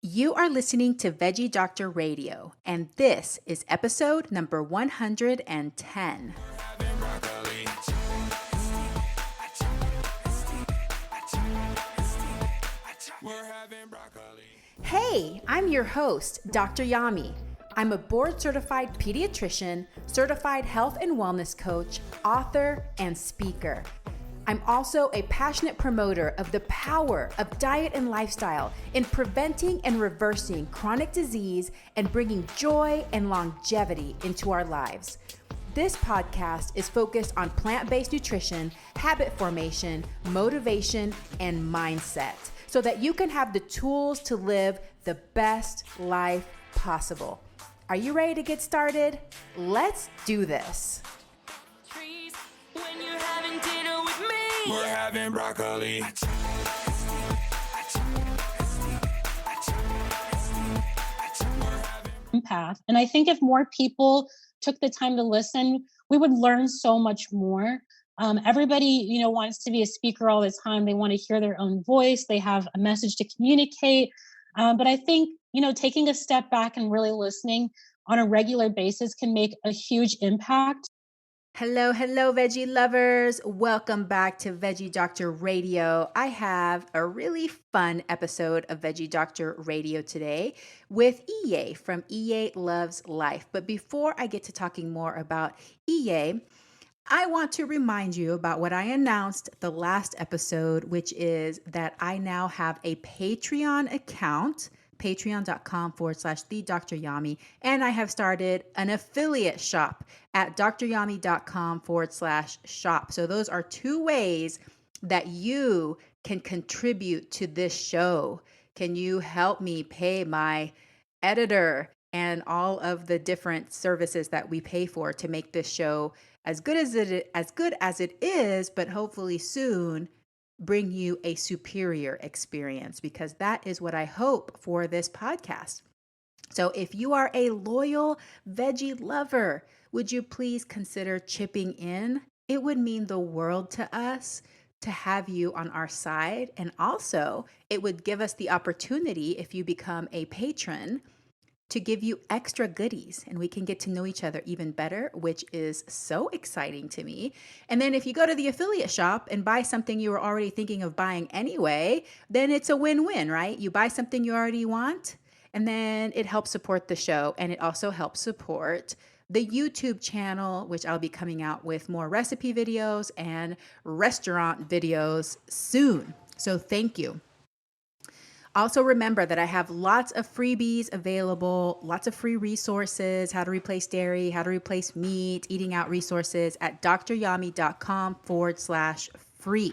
You are listening to Veggie Doctor Radio, and this is episode number 110. Hey, I'm your host, Dr. Yami. I'm a board-certified pediatrician, certified health and wellness coach, author, and speaker. I'm also a passionate promoter of the power of diet and lifestyle in preventing and reversing chronic disease and bringing joy and longevity into our lives. This podcast is focused on plant-based nutrition, habit formation, motivation, and mindset so that you can have the tools to live the best life possible. Are you ready to get started? Let's do this. We're having broccoli. Path. And I think if more people took the time to listen, we would learn so much more. Everybody, wants to be a speaker all the time. They want to hear their own voice. They have a message to communicate. But I think, taking a step back and really listening on a regular basis can make a huge impact. Hello, veggie lovers. Welcome back to Veggie Doctor Radio. I have a really fun episode of Veggie Doctor Radio today with Iye from Iye Loves Life. But before I get to talking more about Iye, I want to remind you about what I announced the last episode, which is that I now have a Patreon account, patreon.com/the Dr. Yami. And I have started an affiliate shop at dryami.com/shop. So those are two ways that you can contribute to this show. Can you help me pay my editor and all of the different services that we pay for to make this show as good as it is, but hopefully soon bring you a superior experience, because that is what I hope for this podcast. So if you are a loyal veggie lover, would you please consider chipping in? It would mean the world to us to have you on our side. And also it would give us the opportunity, if you become a patron, to give you extra goodies, and we can get to know each other even better, which is so exciting to me. And then if you go to the affiliate shop and buy something you were already thinking of buying anyway, then it's a win-win, right? You buy something you already want, and then it helps support the show, and it also helps support the YouTube channel, which I'll be coming out with more recipe videos and restaurant videos soon. So thank you. Also remember that I have lots of freebies available, lots of free resources, how to replace dairy, how to replace meat, eating out resources at dryami.com/free.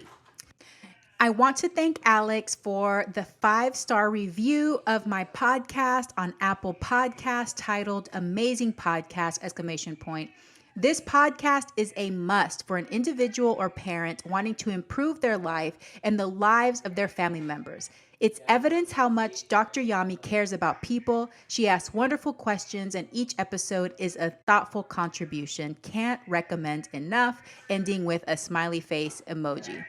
I want to thank Alex for the 5-star review of my podcast on Apple Podcasts titled Amazing Podcast! This podcast is a must for an individual or parent wanting to improve their life and the lives of their family members. It's evidence how much Dr. Yami cares about people. She asks wonderful questions, and each episode is a thoughtful contribution. Can't recommend enough, ending with a smiley face emoji.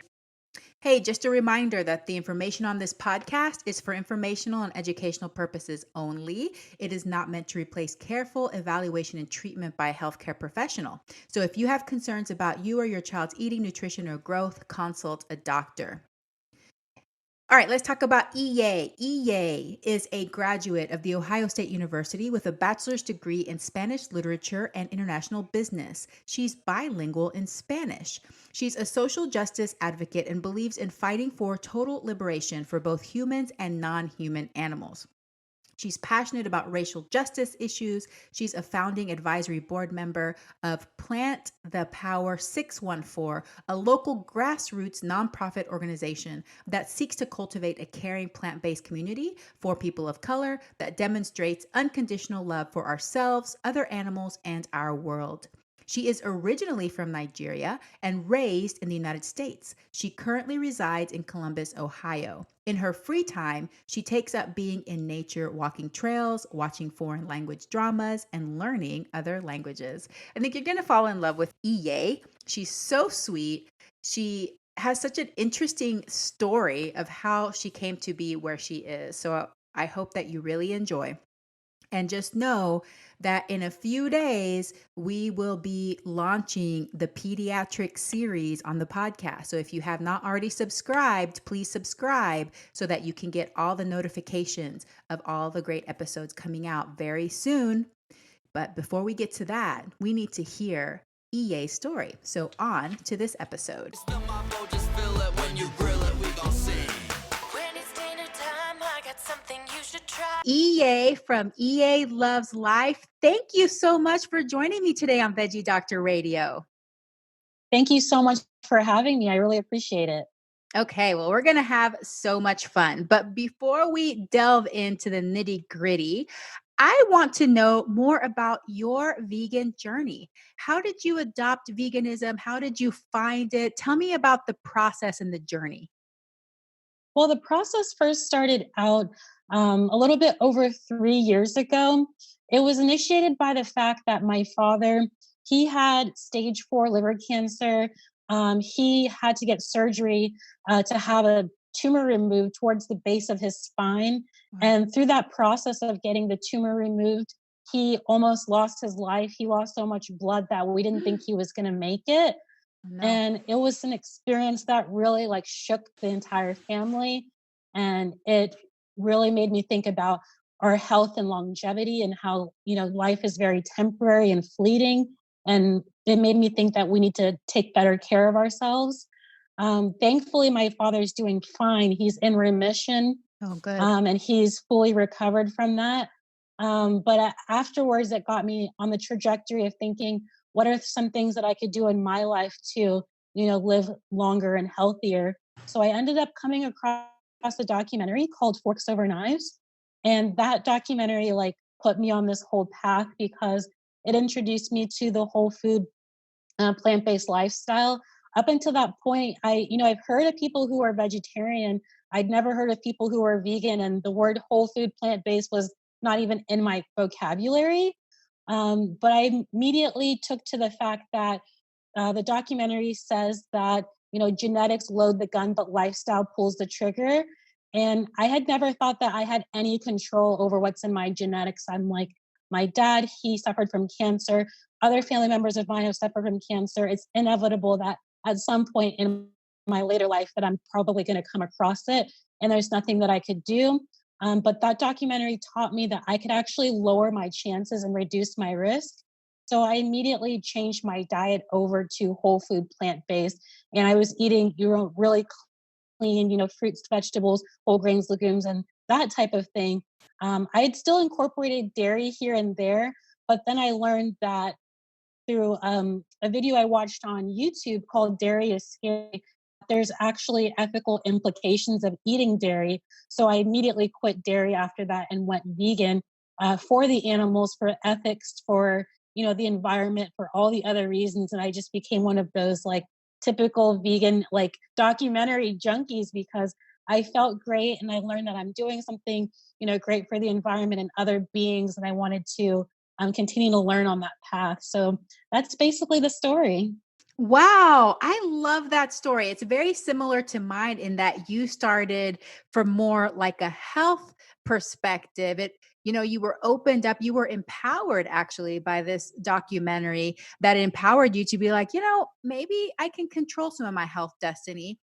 Hey, just a reminder that the information on this podcast is for informational and educational purposes only. It is not meant to replace careful evaluation and treatment by a healthcare professional. So if you have concerns about you or your child's eating, nutrition, or growth, consult a doctor. All right, let's talk about Iye. Iye is a graduate of The Ohio State University with a bachelor's degree in Spanish literature and international business. She's bilingual in Spanish. She's a social justice advocate and believes in fighting for total liberation for both humans and non-human animals. She's passionate about racial justice issues. She's a founding advisory board member of Plant the Power 614, a local grassroots nonprofit organization that seeks to cultivate a caring plant-based community for people of color that demonstrates unconditional love for ourselves, other animals, and our world. She is originally from Nigeria and raised in the United States. She currently resides in Columbus, Ohio. In her free time, she takes up being in nature, walking trails, watching foreign language dramas, and learning other languages. I think you're going to fall in love with Iye. She's so sweet. She has such an interesting story of how she came to be where she is. So I hope that you really enjoy. And just know that in a few days, we will be launching the pediatric series on the podcast. So if you have not already subscribed, please subscribe so that you can get all the notifications of all the great episodes coming out very soon. But before we get to that, we need to hear Iye's story. So on to this episode. Iye from Iye Loves Life. Thank you so much for joining me today on Veggie Doctor Radio. Thank you so much for having me. I really appreciate it. Okay, well, we're going to have so much fun. But before we delve into the nitty gritty, I want to know more about your vegan journey. How did you adopt veganism? How did you find it? Tell me about the process and the journey. Well, the process first started out a little bit over 3 years ago. It was initiated by the fact that my father, he had stage 4 liver cancer. He had to get surgery to have a tumor removed towards the base of his spine. And through that process of getting the tumor removed, he almost lost his life. He lost so much blood that we didn't think he was going to make it. No. And it was an experience that really like shook the entire family, and it really made me think about our health and longevity and how, life is very temporary and fleeting, and it made me think that we need to take better care of ourselves. Thankfully my father's doing fine. He's in remission, Oh, good. and he's fully recovered from that. But afterwards, it got me on the trajectory of thinking, what are some things that I could do in my life to, live longer and healthier? So I ended up coming across a documentary called Forks Over Knives. And that documentary like put me on this whole path because it introduced me to the whole food plant-based lifestyle. Up until that point, I've heard of people who are vegetarian. I'd never heard of people who are vegan, and the word whole food plant-based was not even in my vocabulary. But I immediately took to the fact that the documentary says that, genetics load the gun, but lifestyle pulls the trigger. And I had never thought that I had any control over what's in my genetics. I'm like, my dad, he suffered from cancer. Other family members of mine have suffered from cancer. It's inevitable that at some point in my later life that I'm probably going to come across it. And there's nothing that I could do. But that documentary taught me that I could actually lower my chances and reduce my risk. So I immediately changed my diet over to whole food plant-based. And I was eating, really clean, fruits, vegetables, whole grains, legumes, and that type of thing. I had still incorporated dairy here and there, but then I learned that through a video I watched on YouTube called Dairy is Scary, there's actually ethical implications of eating dairy. So I immediately quit dairy after that and went vegan for the animals, for ethics, for, the environment, for all the other reasons. And I just became one of those like typical vegan, like documentary junkies because I felt great and I learned that I'm doing something, great for the environment and other beings. And I wanted to continue to learn on that path. So that's basically the story. Wow, I love that story. It's very similar to mine in that you started from more like a health perspective. You were opened up, you were empowered actually by this documentary that empowered you to be like, maybe I can control some of my health destiny.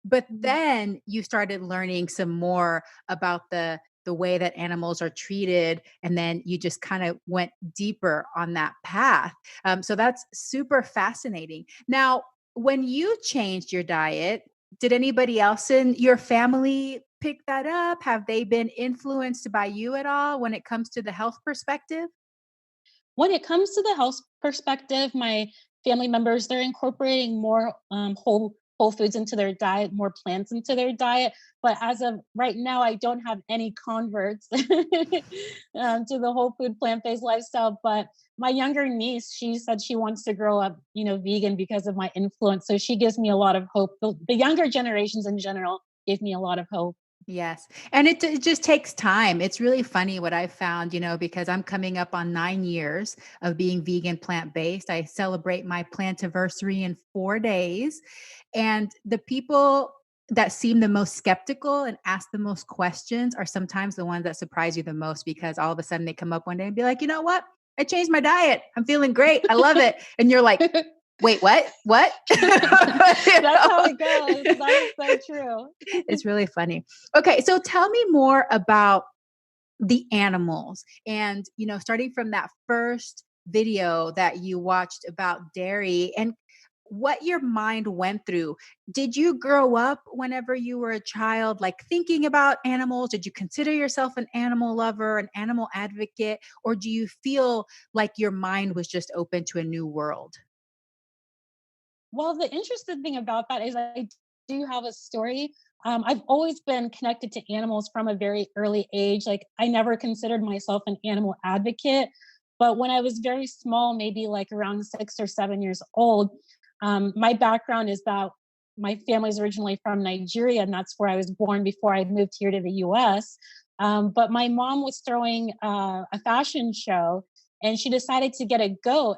But then you started learning some more about the way that animals are treated, and then you just kind of went deeper on that path. So that's super fascinating. Now, when you changed your diet, did anybody else in your family pick that up? Have they been influenced by you at all when it comes to the health perspective? When it comes to the health perspective, my family members, they're incorporating more whole foods into their diet, more plants into their diet. But as of right now, I don't have any converts to the whole food plant-based lifestyle. But my younger niece, she said she wants to grow up, vegan because of my influence. So she gives me a lot of hope. The younger generations in general give me a lot of hope. Yes. And it just takes time. It's really funny what I found, because I'm coming up on 9 years of being vegan plant based. I celebrate my plantiversary in 4 days. And the people that seem the most skeptical and ask the most questions are sometimes the ones that surprise you the most, because all of a sudden they come up one day and be like, you know what? I changed my diet. I'm feeling great. I love it. And you're like, wait, what? What? That's how it goes. That is so true. It's really funny. Okay, so tell me more about the animals, and starting from that first video that you watched about dairy and what your mind went through. Did you grow up whenever you were a child like thinking about animals? Did you consider yourself an animal lover, an animal advocate, or do you feel like your mind was just open to a new world? Well, the interesting thing about that is I do have a story. I've always been connected to animals from a very early age. Like, I never considered myself an animal advocate. But when I was very small, maybe like around 6 or 7 years old, my background is that my family's originally from Nigeria, and that's where I was born before I moved here to the US. But my mom was throwing a fashion show, and she decided to get a goat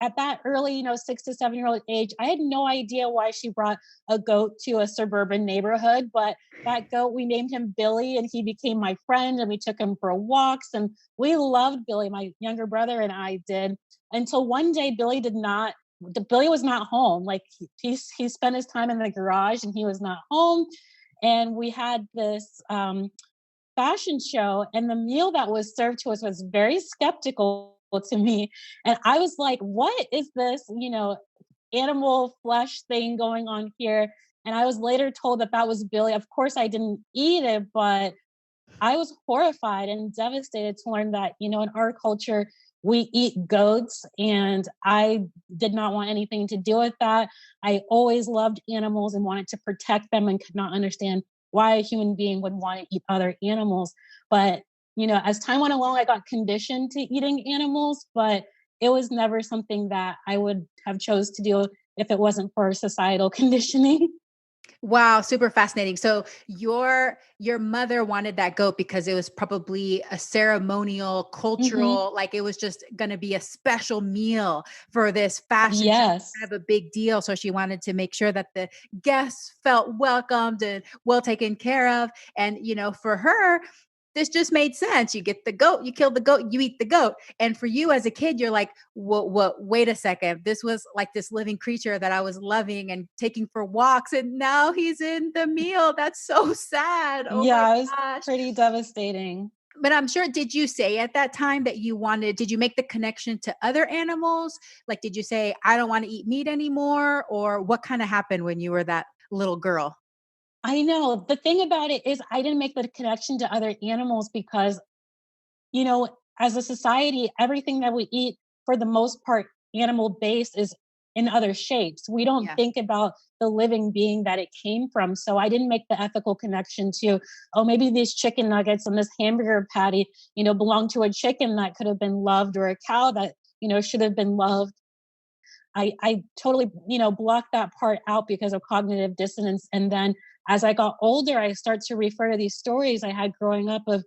at that early, 6 to 7 year old age. I had no idea why she brought a goat to a suburban neighborhood, but that goat, we named him Billy, and he became my friend, and we took him for walks, and we loved Billy. My younger brother and I did, until one day Billy was not home. Like, he spent his time in the garage and he was not home. And we had this fashion show, and the meal that was served to us was very skeptical to me. And I was like, what is this, animal flesh thing going on here? And I was later told that that was Billy. Of course, I didn't eat it, but I was horrified and devastated to learn that, in our culture, we eat goats, and I did not want anything to do with that. I always loved animals and wanted to protect them, and could not understand why a human being would want to eat other animals. But, as time went along, I got conditioned to eating animals, but it was never something that I would have chose to do if it wasn't for societal conditioning. Wow, super fascinating. So your mother wanted that goat because it was probably a ceremonial, Hmm. cultural, like it was just going to be a special meal for this fashion show, Yes. kind of a big deal. So she wanted to make sure that the guests felt welcomed and well taken care of. And for her, this just made sense. You get the goat, you kill the goat, you eat the goat. And for you as a kid, you're like, what, wait a second. This was like this living creature that I was loving and taking for walks. And now he's in the meal. That's so sad. Oh my Yeah, it was gosh. pretty devastating. But I'm sure, did you say at that time that did you make the connection to other animals? Like, did you say, I don't want to eat meat anymore? Or what kind of happened when you were that little girl? I know. The thing about it is I didn't make the connection to other animals because, you know, as a society, everything that we eat, for the most part, animal based, is in other shapes. We don't Yeah. think about the living being that it came from. So I didn't make the ethical connection to, oh, maybe these chicken nuggets and this hamburger patty, belong to a chicken that could have been loved, or a cow that, should have been loved. I totally, blocked that part out because of cognitive dissonance. And then as I got older, I start to refer to these stories I had growing up of,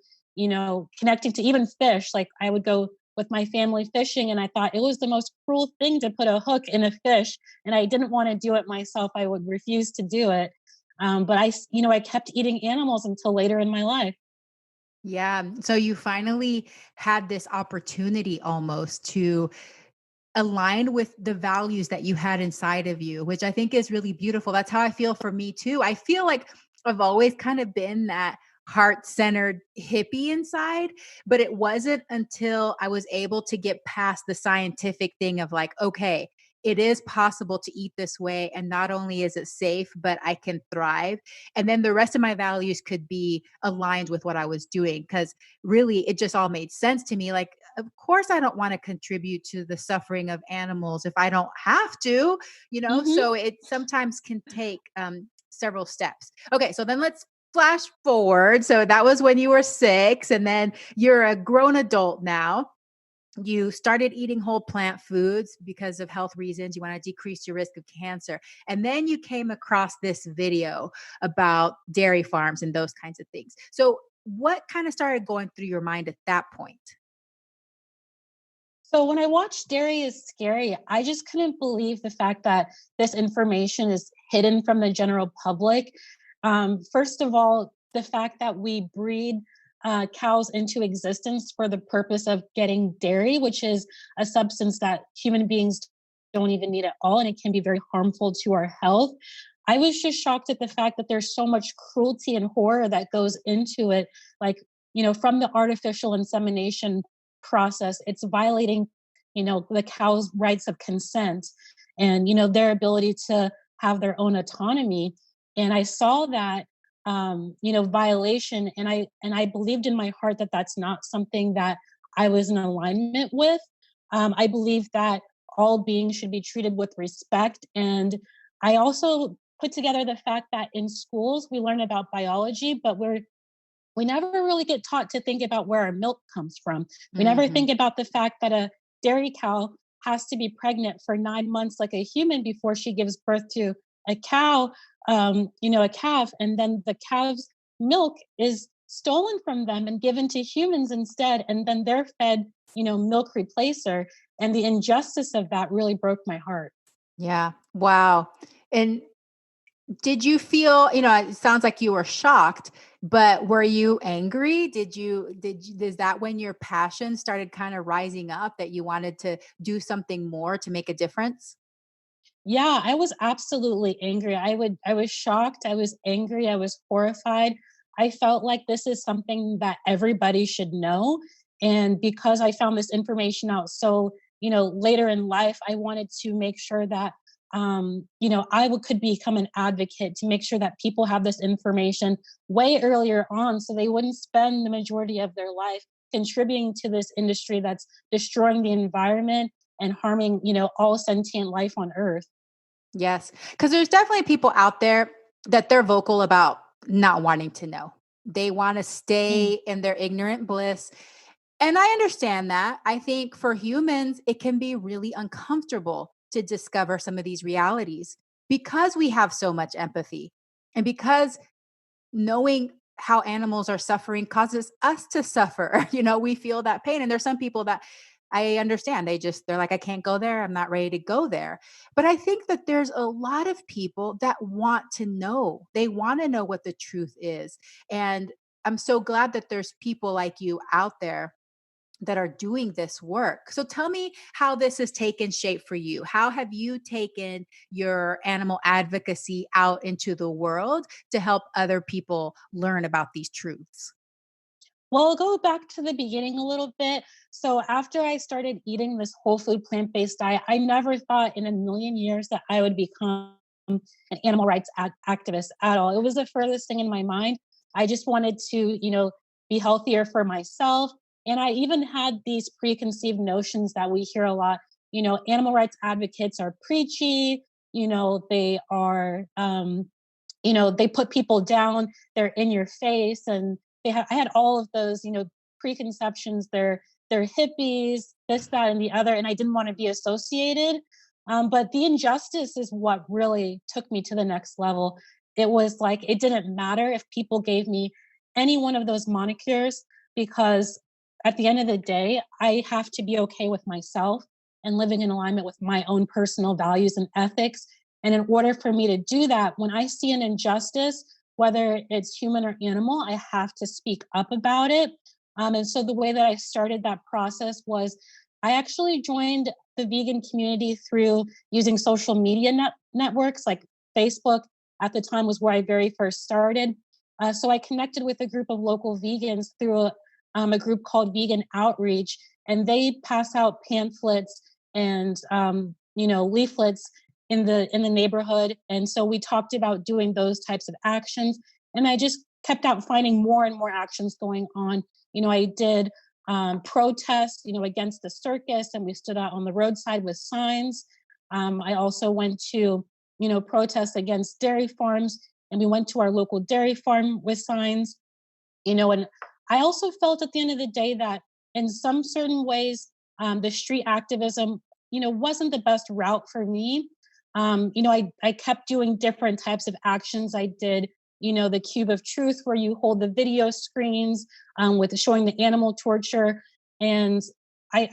connecting to even fish. Like, I would go with my family fishing, and I thought it was the most cruel thing to put a hook in a fish. And I didn't want to do it myself. I would refuse to do it. But I kept eating animals until later in my life. Yeah. So you finally had this opportunity almost to align with the values that you had inside of you, which I think is really beautiful. That's how I feel for me too. I feel like I've always kind of been that heart centered hippie inside, but it wasn't until I was able to get past the scientific thing of like, okay, it is possible to eat this way. And not only is it safe, but I can thrive. And then the rest of my values could be aligned with what I was doing. Cause really, it just all made sense to me. Like, of course I don't want to contribute to the suffering of animals if I don't have to, Hmm. so it sometimes can take several steps. Okay, so then let's flash forward. So that was when you were 6, and then you're a grown adult now. You started eating whole plant foods because of health reasons. You want to decrease your risk of cancer. And then you came across this video about dairy farms and those kinds of things. So what kind of started going through your mind at that point? So when I watched Dairy is Scary, I just couldn't believe the fact that this information is hidden from the general public. First of all, the fact that we breed cows into existence for the purpose of getting dairy, which is a substance that human beings don't even need at all, and it can be very harmful to our health. I was just shocked at the fact that there's so much cruelty and horror that goes into it. Like, from the artificial insemination process, it's violating, the cow's rights of consent and, their ability to have their own autonomy. And I saw that, violation. And I believed in my heart that that's not something that I was in alignment with. I believe that all beings should be treated with respect. And I also put together the fact that in schools, we learn about biology, but we never really get taught to think about where our milk comes from. We never think about the fact that a dairy cow has to be pregnant for 9 months like a human before she gives birth to a cow, a calf, and then the calf's milk is stolen from them and given to humans instead, and then they're fed, milk replacer. And the injustice of that really broke my heart. Yeah. Wow. And did you feel, it sounds like you were shocked, but were you angry? Is that when your passion started kind of rising up that you wanted to do something more to make a difference? Yeah, I was absolutely angry. I was shocked. I was angry. I was horrified. I felt like this is something that everybody should know. And because I found this information out so, later in life, I wanted to make sure that, could become an advocate to make sure that people have this information way earlier on so they wouldn't spend the majority of their life contributing to this industry that's destroying the environment and harming, all sentient life on Earth. Yes. Because there's definitely people out there that they're vocal about not wanting to know. They want to stay in their ignorant bliss. And I understand that. I think for humans, it can be really uncomfortable to discover some of these realities because we have so much empathy and because knowing how animals are suffering causes us to suffer. We feel that pain. And there's some people that I understand. They're like, I can't go there. I'm not ready to go there. But I think that there's a lot of people that want to know. They want to know what the truth is. And I'm so glad that there's people like you out there that are doing this work. So tell me how this has taken shape for you. How have you taken your animal advocacy out into the world to help other people learn about these truths? Well, I'll go back to the beginning a little bit. So after I started eating this whole food plant-based diet, I never thought in a million years that I would become an animal rights activist at all. It was the furthest thing in my mind. I just wanted to, be healthier for myself. And I even had these preconceived notions that we hear a lot. Animal rights advocates are preachy. They are, they put people down. They're in your face, and I had all of those, preconceptions. They're hippies, this, that, and the other, and I didn't want to be associated. But the injustice is what really took me to the next level. It was like it didn't matter if people gave me any one of those monikers, because at the end of the day, I have to be okay with myself and living in alignment with my own personal values and ethics. And in order for me to do that, when I see an injustice, whether it's human or animal, I have to speak up about it. And so the way that I started that process was I actually joined the vegan community through using social media networks like Facebook. At the time was where I very first started. So I connected with a group of local vegans through a group called Vegan Outreach, and they pass out pamphlets and leaflets in the neighborhood. And so we talked about doing those types of actions, and I just kept out finding more and more actions going on. I did protests, against the circus, and we stood out on the roadside with signs. I also went to, protests against dairy farms, and we went to our local dairy farm with signs, and I also felt at the end of the day that in some certain ways, the street activism, wasn't the best route for me. I kept doing different types of actions. I did, the Cube of Truth, where you hold the video screens with showing the animal torture. And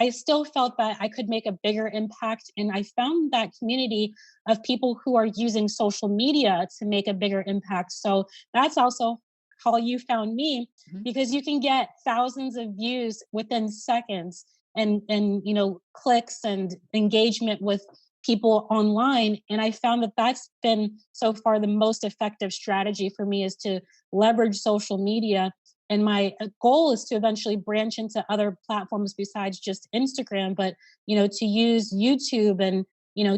I still felt that I could make a bigger impact. And I found that community of people who are using social media to make a bigger impact. So that's also how you found me, Mhm. because you can get thousands of views within seconds, and clicks and engagement with people online. And I found that that's been so far the most effective strategy for me, is to leverage social media. And my goal is to eventually branch into other platforms besides just Instagram, but to use YouTube, and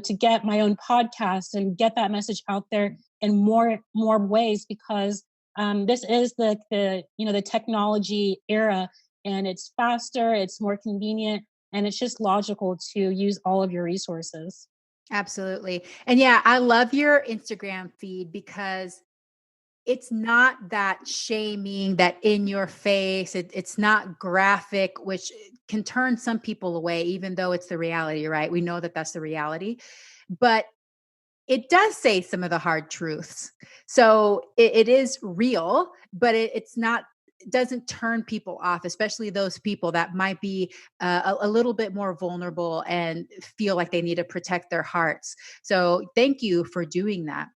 to get my own podcast and get that message out there in more ways, because this is the technology era, and it's faster, it's more convenient, and it's just logical to use all of your resources. Absolutely. And yeah, I love your Instagram feed because it's not that shaming, that in your face. It's not graphic, which can turn some people away, even though it's the reality, right? We know that that's the reality. But it does say some of the hard truths. So it is real, but it's not, it doesn't turn people off, especially those people that might be a little bit more vulnerable and feel like they need to protect their hearts. So thank you for doing that.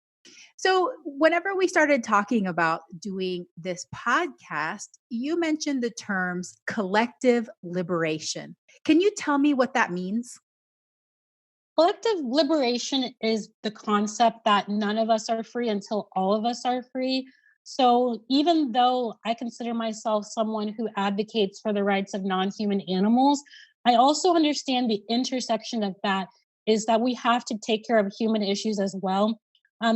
So, whenever we started talking about doing this podcast, you mentioned the terms collective liberation. Can you tell me what that means? Collective liberation is the concept that none of us are free until all of us are free. So, even though I consider myself someone who advocates for the rights of non human animals, I also understand the intersection of that is that we have to take care of human issues as well.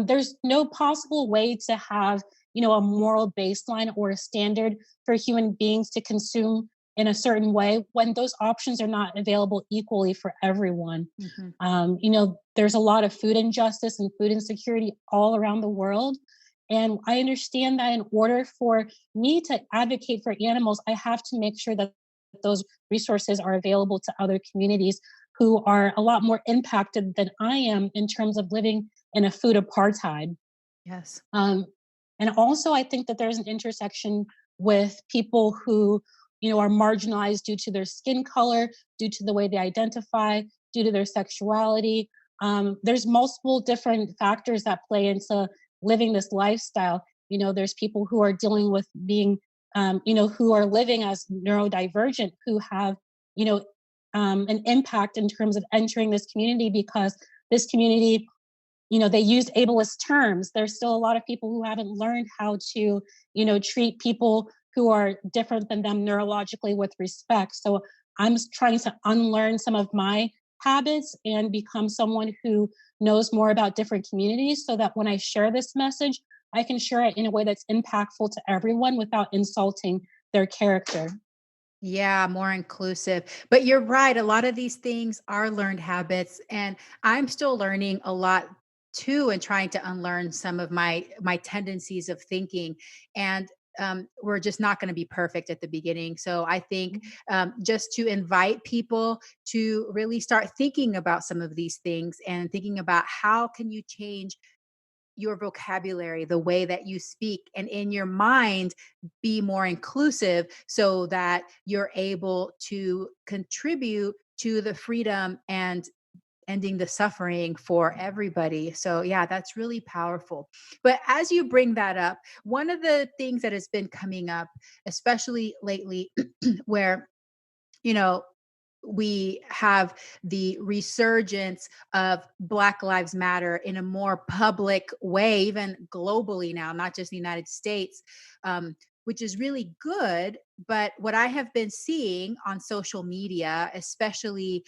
There's no possible way to have a moral baseline or a standard for human beings to consume in a certain way when those options are not available equally for everyone. Mhm. There's a lot of food injustice and food insecurity all around the world. And I understand that in order for me to advocate for animals, I have to make sure that those resources are available to other communities who are a lot more impacted than I am in terms of living in a food apartheid. Yes. Um, and also, I think that there's an intersection with people who, are marginalized due to their skin color, due to the way they identify, due to their sexuality. There's multiple different factors that play into living this lifestyle. There's people who are dealing with being, who are living as neurodivergent, who have, you know, an impact in terms of entering this community, because this community, they use ableist terms. There's still a lot of people who haven't learned how to, treat people who are different than them neurologically with respect. So I'm trying to unlearn some of my habits and become someone who knows more about different communities, so that when I share this message, I can share it in a way that's impactful to everyone without insulting their character. Yeah, more inclusive. But you're right. A lot of these things are learned habits, and I'm still learning a lot too, and trying to unlearn some of my tendencies of thinking. And we're just not going to be perfect at the beginning. So I think just to invite people to really start thinking about some of these things and thinking about how can you change your vocabulary, the way that you speak, and in your mind, be more inclusive so that you're able to contribute to the freedom and ending the suffering for everybody. So, yeah, that's really powerful. But as you bring that up, one of the things that has been coming up, especially lately, where you know, we have the resurgence of Black Lives Matter in a more public way, even globally now, not just the United States, which is really good. But what I have been seeing on social media, especially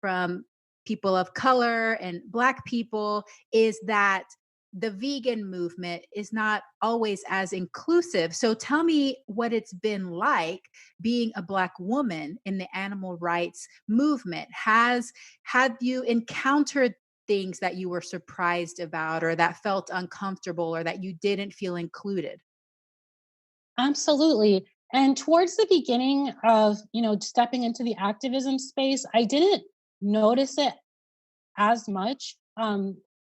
from people of color and Black people, is that the vegan movement is not always as inclusive. So tell me what it's been like being a Black woman in the animal rights movement. Have you encountered things that you were surprised about, or that felt uncomfortable, or that you didn't feel included? Absolutely. And towards the beginning of, stepping into the activism space, I didn't notice it as much.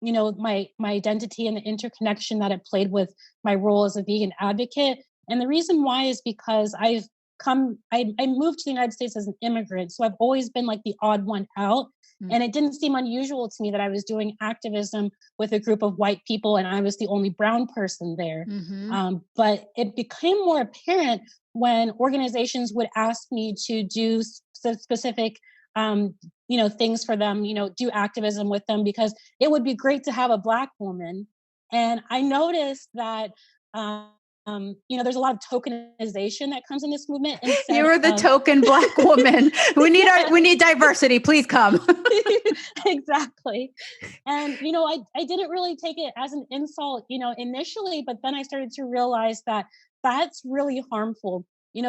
My identity and the interconnection that it played with my role as a vegan advocate. And the reason why is because I've I moved to the United States as an immigrant. So I've always been like the odd one out. And it didn't seem unusual to me that I was doing activism with a group of white people and I was the only brown person there. But it became more apparent when organizations would ask me to do specific things for them, do activism with them, because it would be great to have a Black woman. And I noticed that there's a lot of tokenization that comes in this movement. You were the token Black woman. We need diversity. Please come. Exactly. And, I didn't really take it as an insult, initially, but then I started to realize that that's really harmful.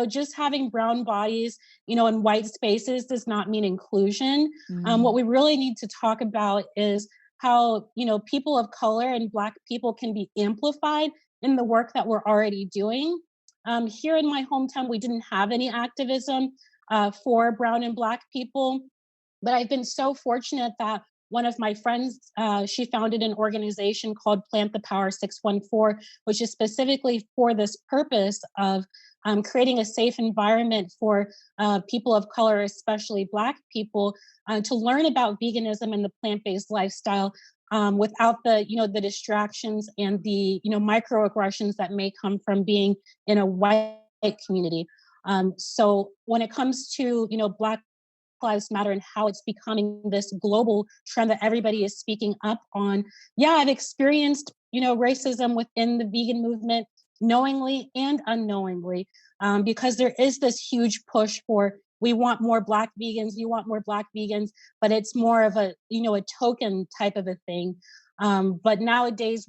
Just having brown bodies, in white spaces does not mean inclusion. What we really need to talk about is how, people of color and Black people can be amplified in the work that we're already doing. Here in my hometown, we didn't have any activism for brown and Black people, but I've been so fortunate that one of my friends, she founded an organization called Plant the Power 614, which is specifically for this purpose of creating a safe environment for people of color, especially Black people, to learn about veganism and the plant-based lifestyle without the distractions and the microaggressions that may come from being in a white community. So when it comes to Black Lives Matter and how it's becoming this global trend that everybody is speaking up on, yeah, I've experienced racism within the vegan movement, knowingly and unknowingly, because there is this huge push for, we want more Black vegans, but it's more of a token type of a thing. But nowadays,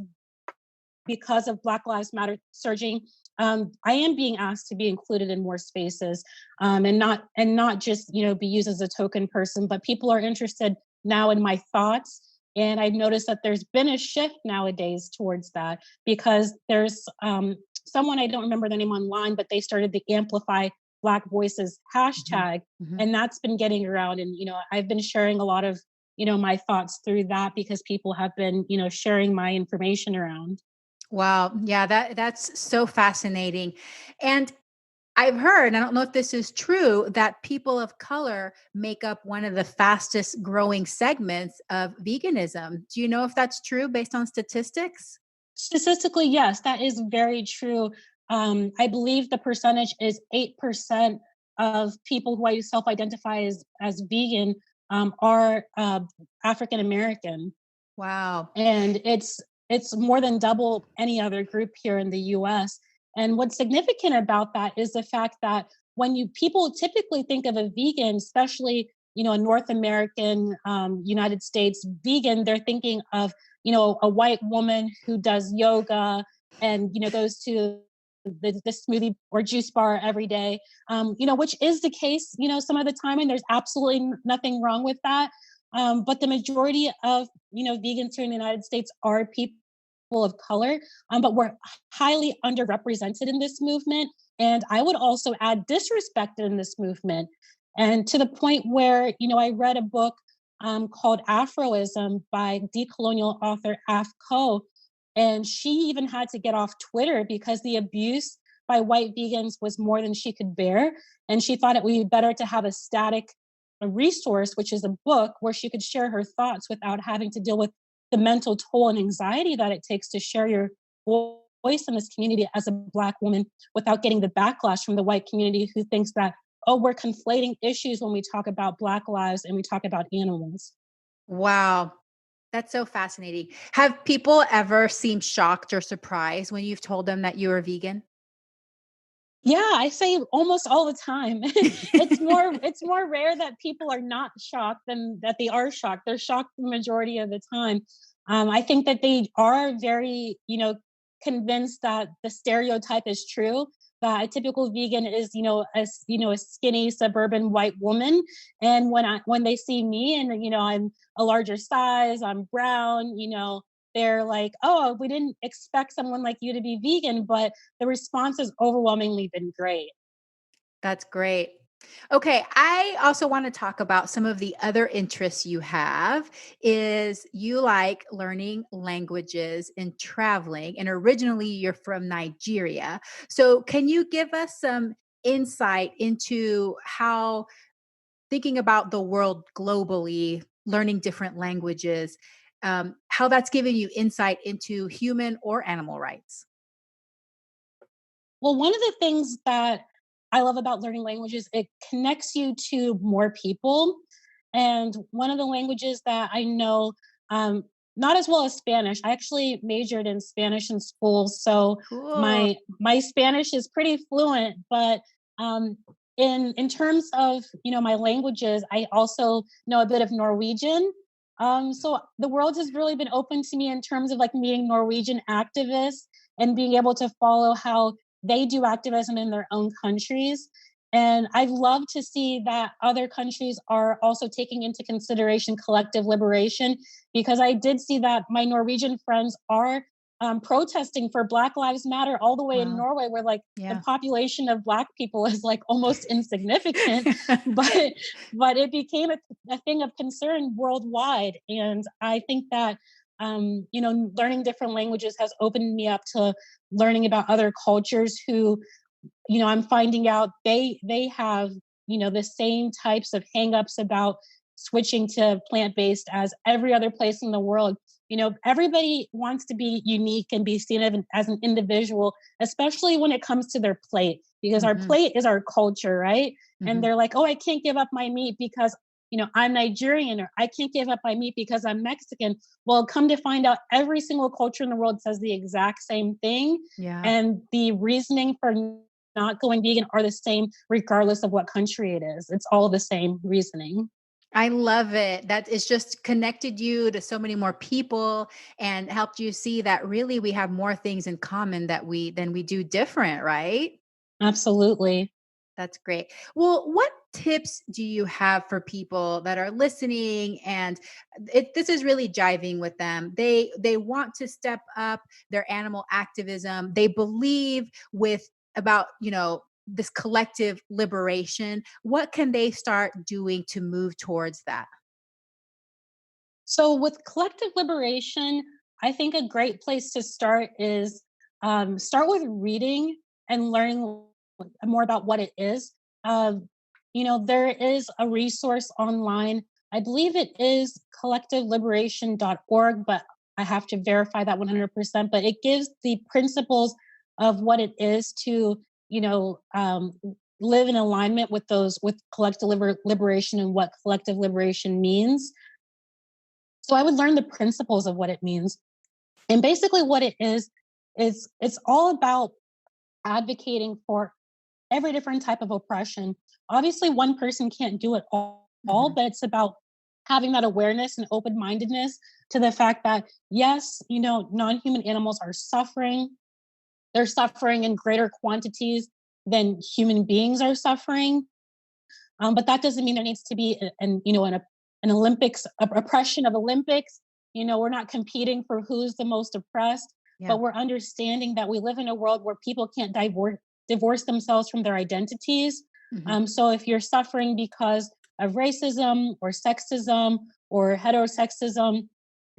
because of Black Lives Matter surging, I am being asked to be included in more spaces, and not just be used as a token person, but people are interested now in my thoughts. And I've noticed that there's been a shift nowadays towards that, because there's someone, I don't remember the name online, but they started the Amplify Black Voices hashtag, and that's been getting around. And I've been sharing a lot of my thoughts through that, because people have been sharing my information around. Wow. Yeah, that's so fascinating. And I've heard, I don't know if this is true, that people of color make up one of the fastest growing segments of veganism. Do you know if that's true based on statistics? Statistically, yes, that is very true. I believe the percentage is 8% of people who I self-identify as vegan are African American. Wow. And it's more than double any other group here in the US. And what's significant about that is the fact that when people typically think of a vegan, especially a North American, United States vegan, they're thinking of a white woman who does yoga and goes to the smoothie or juice bar every day, which is the case some of the time, and there's absolutely nothing wrong with that. But the majority of vegans here in the United States are people of color, but we're highly underrepresented in this movement. And I would also add disrespected in this movement. And to the point where, I read a book called Afroism by decolonial author Af Ko, and she even had to get off Twitter because the abuse by white vegans was more than she could bear. And she thought it would be better to have a resource, which is a book, where she could share her thoughts without having to deal with the mental toll and anxiety that it takes to share your voice in this community as a Black woman without getting the backlash from the white community who thinks that, oh, we're conflating issues when we talk about Black lives and we talk about animals. Wow. That's so fascinating. Have people ever seemed shocked or surprised when you've told them that you are vegan? Yeah, I say almost all the time. It's more rare that people are not shocked than that they are shocked. They're shocked the majority of the time. I think that they are very, convinced that the stereotype is true, that a typical vegan is, a skinny suburban white woman. And when they see me and, I'm a larger size, I'm brown, they're like, oh, we didn't expect someone like you to be vegan, but the response has overwhelmingly been great. That's great. Okay, I also want to talk about some of the other interests you have. Is you like learning languages and traveling, and originally you're from Nigeria. So can you give us some insight into how thinking about the world globally, learning different languages, how that's given you insight into human or animal rights. Well, one of the things that I love about learning languages, it connects you to more people. And one of the languages that I know, not as well as Spanish. I actually majored in Spanish in school, so Cool. my Spanish is pretty fluent. But in terms of my languages, I also know a bit of Norwegian. So the world has really been open to me in terms of like meeting Norwegian activists and being able to follow how they do activism in their own countries. And I love to see that other countries are also taking into consideration collective liberation, because I did see that my Norwegian friends are protesting for Black Lives Matter all the way in Wow. Norway, where like the Yeah. population of Black people is like almost insignificant, but it became a thing of concern worldwide. And I think that learning different languages has opened me up to learning about other cultures who, I'm finding out they have, the same types of hangups about switching to plant-based as every other place in the world. Everybody wants to be unique and be seen as an individual, especially when it comes to their plate, because our Hmm. plate is our culture, right? And Hmm. they're like, oh, I can't give up my meat because I'm Nigerian, or I can't give up my meat because I'm Mexican. Well, come to find out, every single culture in the world says the exact same thing. Yeah. And the reasoning for not going vegan are the same, regardless of what country it is. It's all the same reasoning. I love it. That it's just connected you to so many more people and helped you see that really we have more things in common than we do different, right? Absolutely. That's great. Well, what tips do you have for people that are listening and this is really jiving with them? They want to step up their animal activism. They believe with about, this collective liberation. What can they start doing to move towards that? So, with collective liberation, I think a great place to start is start with reading and learning more about what it is. There is a resource online. I believe it is collectiveliberation.org, but I have to verify that 100%. But it gives the principles of what it is to, you know, um, live in alignment with collective liberation and what collective liberation means. So I would learn the principles of what it means. And basically what it is it's all about advocating for every different type of oppression. Obviously, one person can't do it all, Mhm. but it's about having that awareness and open-mindedness to the fact that yes, non-human animals are suffering. They're suffering in greater quantities than human beings are suffering. But that doesn't mean there needs to be an Olympics oppression of Olympics. We're not competing for who's the most oppressed, Yeah. but we're understanding that we live in a world where people can't divorce themselves from their identities. Mhm. So if you're suffering because of racism or sexism or heterosexism,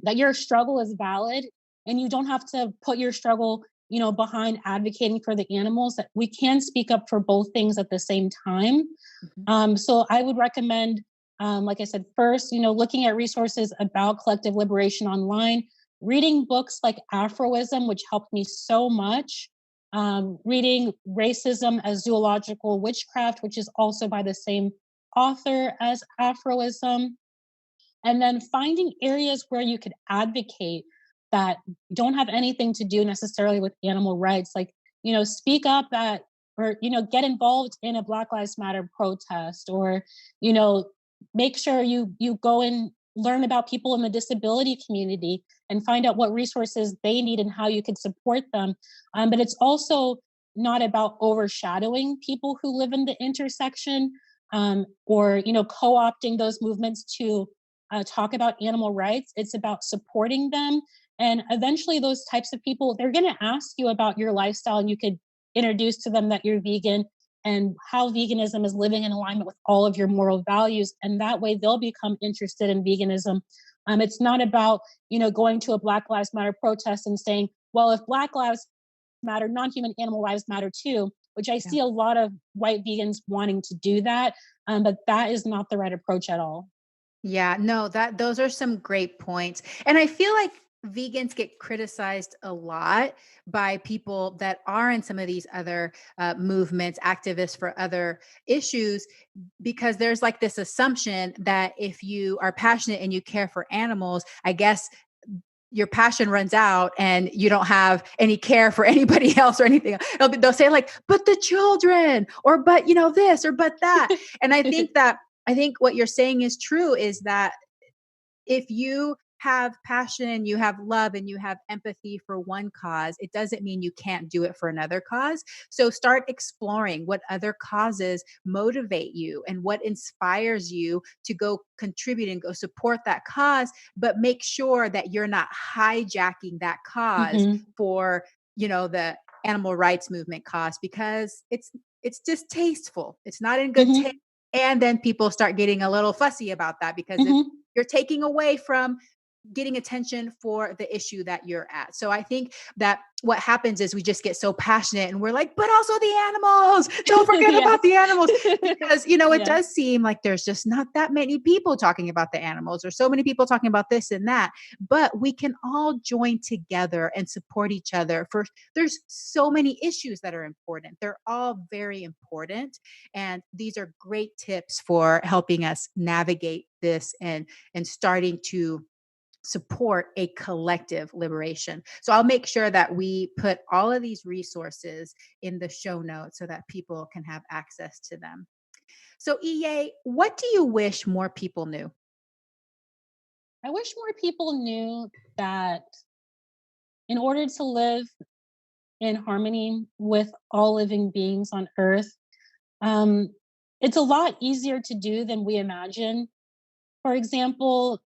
that your struggle is valid, and you don't have to put your struggle behind advocating for the animals. That we can speak up for both things at the same time. Mhm. So I would recommend, like I said, first, looking at resources about collective liberation online, reading books like Afroism, which helped me so much, reading Racism as Zoological Witchcraft, which is also by the same author as Afroism, and then finding areas where you could advocate that don't have anything to do necessarily with animal rights, like speak up at, or get involved in a Black Lives Matter protest, or you know make sure you go and learn about people in the disability community and find out what resources they need and how you could support them. But it's also not about overshadowing people who live in the intersection, or co-opting those movements to talk about animal rights. It's about supporting them. And eventually, those types of people, they're going to ask you about your lifestyle, and you could introduce to them that you're vegan and how veganism is living in alignment with all of your moral values. And that way, they'll become interested in veganism. It's not about, going to a Black Lives Matter protest and saying, well, if Black Lives Matter, non human animal lives matter too. which I see a lot of white vegans wanting to do that. But that is not the right approach at all. Yeah, no, those are some great points. And I feel like vegans get criticized a lot by people that are in some of these other movements, activists for other issues, because there's like this assumption that if you are passionate and you care for animals, I guess your passion runs out and you don't have any care for anybody else or anything. They'll say like, but the children, or but this, or but that. And I think what you're saying is true, is that if you have passion and you have love and you have empathy for one cause, it doesn't mean you can't do it for another cause. So start exploring what other causes motivate you and what inspires you to go contribute and go support that cause, but make sure that you're not hijacking that cause for, the animal rights movement cause, because it's distasteful. It's not in good taste. And then people start getting a little fussy about that, because you're taking away from getting attention for the issue that you're at. So I think that what happens is we just get so passionate and we're like, but also the animals, don't forget about the animals. Because, it does seem like there's just not that many people talking about the animals, or so many people talking about this and that, but we can all join together and support each other there's so many issues that are important. They're all very important. And these are great tips for helping us navigate this and starting to support a collective liberation. So I'll make sure that we put all of these resources in the show notes so that people can have access to them. So Iye, what do you wish more people knew? I wish more people knew that in order to live in harmony with all living beings on Earth, it's a lot easier to do than we imagine. For example,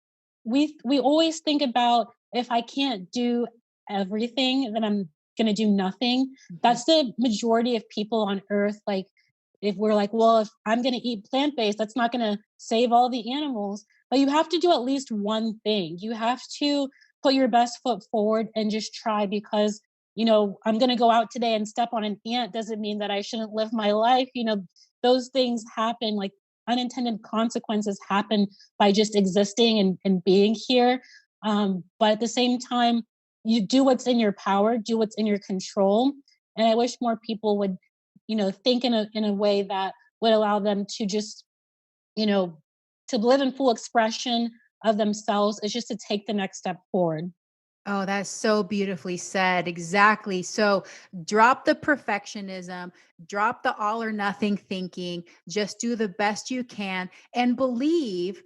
we always think about, if I can't do everything, then I'm going to do nothing. That's the majority of people on Earth. Like, if we're like, well, if I'm going to eat plant-based, that's not going to save all the animals. But you have to do at least one thing. You have to put your best foot forward and just try, because, I'm going to go out today and step on an ant doesn't mean that I shouldn't live my life. Those things happen, like unintended consequences happen by just existing and being here. But at the same time, you do what's in your power, do what's in your control. And I wish more people would, think in a way that would allow them to just, to live in full expression of themselves. Is just to take the next step forward. Oh, that's so beautifully said. Exactly. So drop the perfectionism, drop the all or nothing thinking, just do the best you can and believe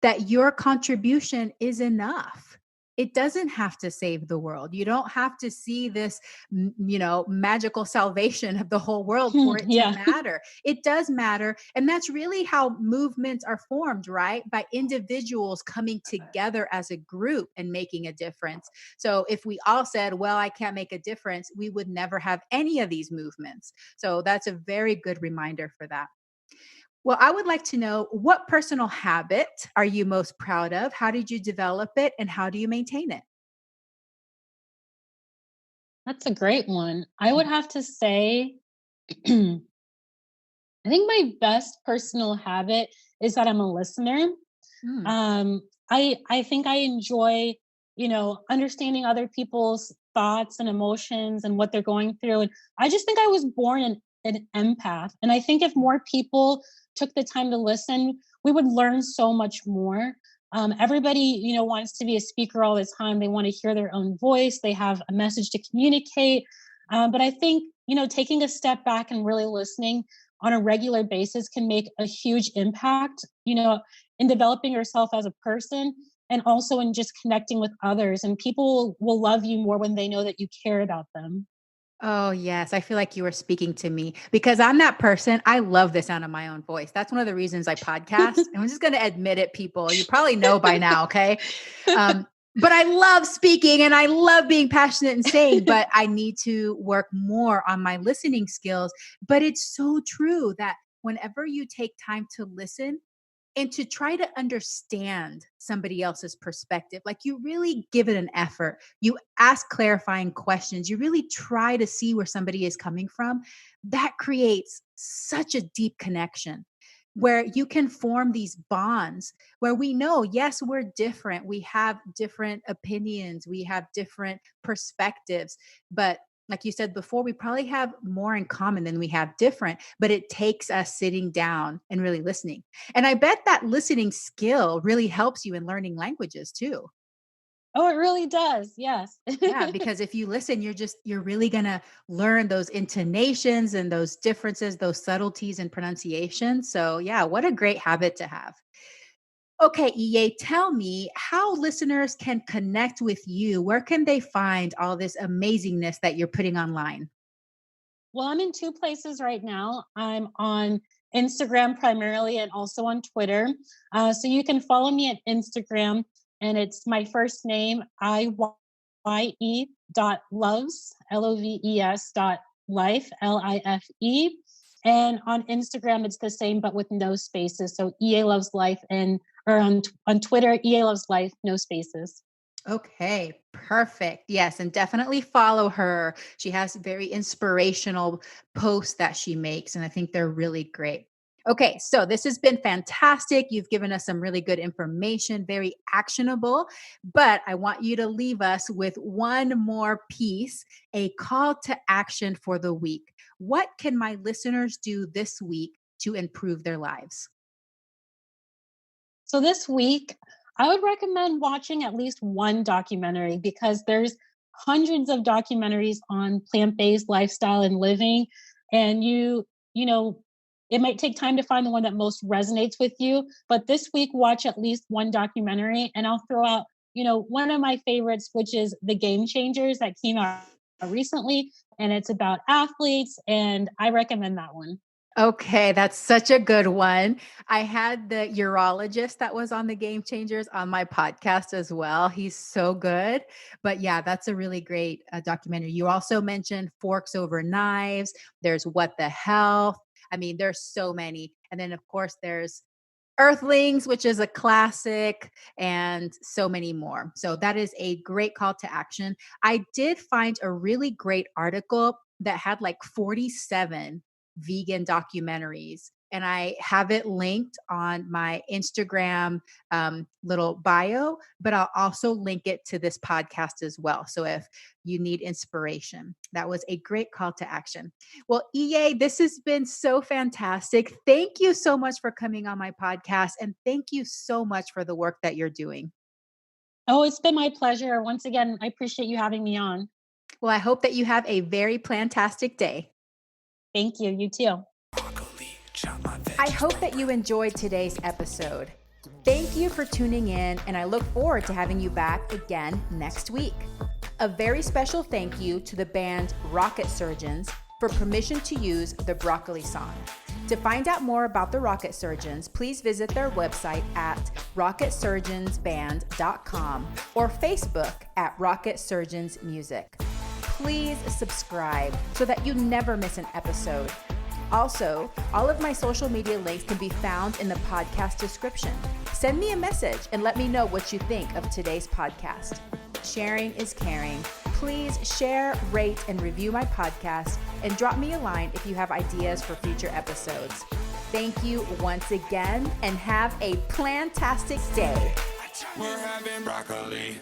that your contribution is enough. It doesn't have to save the world. You don't have to see this, magical salvation of the whole world for it to matter. It does matter. And that's really how movements are formed, right? By individuals coming together as a group and making a difference. So if we all said, well, I can't make a difference, we would never have any of these movements. So that's a very good reminder for that. Well, I would like to know, what personal habit are you most proud of? How did you develop it and how do you maintain it? That's a great one. I would have to say, I think my best personal habit is that I'm a listener. I think I enjoy, understanding other people's thoughts and emotions and what they're going through. And I just think I was born an empath. And I think if more people took the time to listen, we would learn so much more. Everybody, wants to be a speaker all the time. They want to hear their own voice. They have a message to communicate. But I think, taking a step back and really listening on a regular basis can make a huge impact, in developing yourself as a person, and also in just connecting with others. And people will love you more when they know that you care about them. Oh, yes. I feel like you were speaking to me, because I'm that person. I love the sound of my own voice. That's one of the reasons I podcast. And I'm just going to admit it, people. You probably know by now, okay? But I love speaking and I love being passionate and saying, but I need to work more on my listening skills. But it's so true that whenever you take time to listen, and to try to understand somebody else's perspective. Like you really give it an effort. You ask clarifying questions. You really try to see where somebody is coming from. That creates such a deep connection where you can form these bonds where we know, yes, we're different. We have different opinions. We have different perspectives. But like you said before, we probably have more in common than we have different, but it takes us sitting down and really listening. And I bet that listening skill really helps you in learning languages too. Oh, it really does. Yes. Yeah, because if you listen, you're really going to learn those intonations and those differences, those subtleties in pronunciation. So, yeah, what a great habit to have. Okay, Iye, tell me how listeners can connect with you. Where can they find all this amazingness that you're putting online? Well, I'm in two places right now. I'm on Instagram primarily and also on Twitter. So you can follow me at Instagram, and it's my first name, Iye dot loves, Loves dot life, Life. And on Instagram, it's the same, but with no spaces. So Iye Loves Life, and or on Twitter, Iye Loves Life, no spaces. Okay, perfect. Yes, and definitely follow her. She has very inspirational posts that she makes, and I think they're really great. Okay, so this has been fantastic. You've given us some really good information, very actionable, but I want you to leave us with one more piece, a call to action for the week. What can my listeners do this week to improve their lives? So this week, I would recommend watching at least one documentary because there's hundreds of documentaries on plant-based lifestyle and living. And you know, it might take time to find the one that most resonates with you. But this week, watch at least one documentary. And I'll throw out, one of my favorites, which is The Game Changers that came out recently. And it's about athletes. And I recommend that one. Okay, that's such a good one. I had the urologist that was on the Game Changers on my podcast as well. He's so good. But yeah, that's a really great documentary. You also mentioned Forks Over Knives. There's What the Health. I mean, there's so many. And then, of course, there's Earthlings, which is a classic, and so many more. So that is a great call to action. I did find a really great article that had like 47 vegan documentaries. And I have it linked on my Instagram little bio, but I'll also link it to this podcast as well. So if you need inspiration, that was a great call to action. Well, Iye, this has been so fantastic. Thank you so much for coming on my podcast. And thank you so much for the work that you're doing. Oh, it's been my pleasure. Once again, I appreciate you having me on. Well, I hope that you have a very plantastic day. Thank you. You too. I hope that you enjoyed today's episode. Thank you for tuning in, and I look forward to having you back again next week. A very special thank you to the band Rocket Surgeons for permission to use the Broccoli song. To find out more about the Rocket Surgeons, please visit their website at rocketsurgeonsband.com or Facebook at Rocket Surgeons Music. Please subscribe so that you never miss an episode. Also, all of my social media links can be found in the podcast description. Send me a message and let me know what you think of today's podcast. Sharing is caring. Please share, rate, and review my podcast, and drop me a line if you have ideas for future episodes. Thank you once again, and have a plantastic day. We're having broccoli.